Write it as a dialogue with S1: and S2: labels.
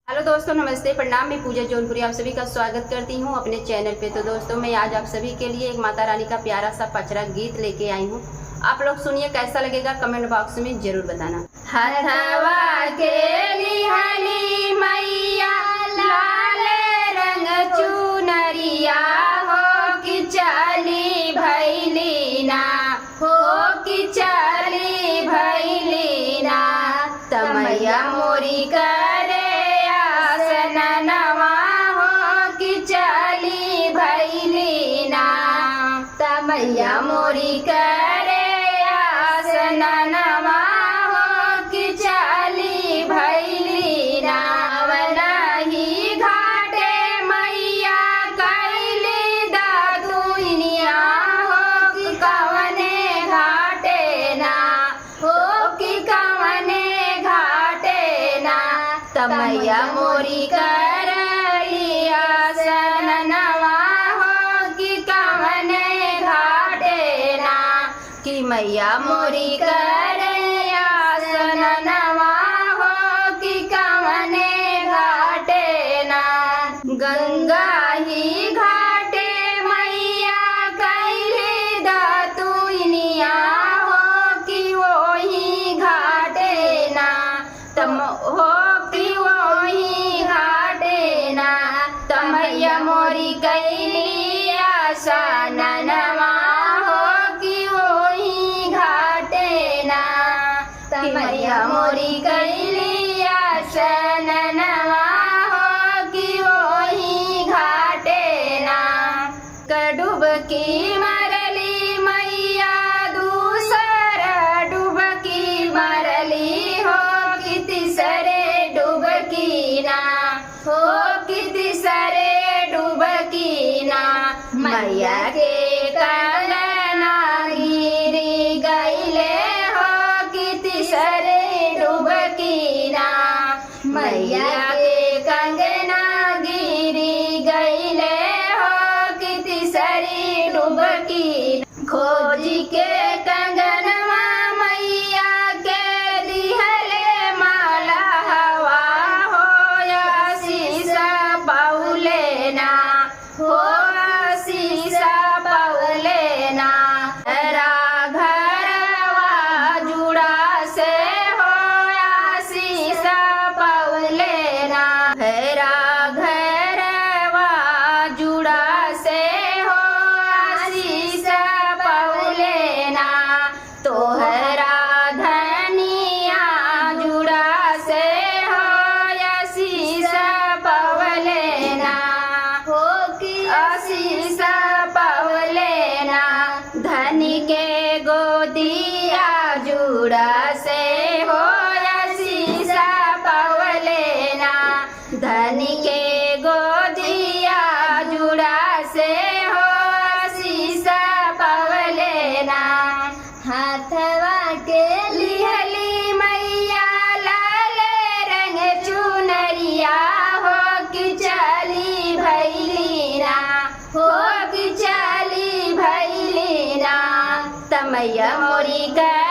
S1: Hello दोस्तों, नमस्ते, प्रणाम। मैं पूजा जौनपुरी आप सभी का स्वागत करती हूं अपने चैनल पे। तो दोस्तों, मैं आज आप सभी के लिए एक माता रानी का प्यारा सा पचरा गीत लेके आई हूं। आप लोग सुनिए, कैसा लगेगा कमेंट बॉक्स में जरूर बताना। हथवा के लिहली मैया लाल रंग चुनरिया हो कि चली भैली ना, हो कि चली भैली ना, तमैया मोरी करे नवा हो कि चली भैली ना, तमैया मोरी करे आसन नवा हो कि चली भैली ना। वही घाटे मैया कैली दातुनिया हो कि कवने घाटे ना, हो कि कवने घाटे ना, तमैया मोरी करई आसन नवा हो कि कवने घाटे ना, कि मैया मोरी करई आसन नवा हो कि कवने घाटे ना। गंगा ही घाटे मैया कैली दातुनिया हो कि वही घाटे ना, तम हो तमैया मोरी कैली आसन नवा हो कि वही घाटे ना, तमैया मोरी कैली आसन नवा हो कि वही घाटे ना। डुबकी मरली मैया दूसर डुबकी मरली हो कि तीसरे डुबकी ना, हो कि तीसरे डुबकी ना, मैया के कंगना गिरी गईले हो कि तीसरे डुबकी ना, मैया के कंगना गिरी गईले हो कि तीसरी डुबकी। खोजी के कंगनवा मैया के दिहले माला हवा हो आशीष पाउले ना, हो आशीष पाउले ना। घरवा जुड़ा से हो आशीष पाउले ना, घरवा जुड़ा से हो आशीष पाउले ना, तोहरा धनिया जुड़ा से हो आशीष पाउले ना, हो कि आशीष पाउले ना। धनी के गोदिया जुड़ा से हो आशीष पाउले ना, धनी के गोदिया जुड़ा से हो आशीष पाउले ना। हाथवा के लिहली मैया लाल रंग चुनरिया हो कि चली भैली ना, हो कि चली भैली ना, तमैया मोरी का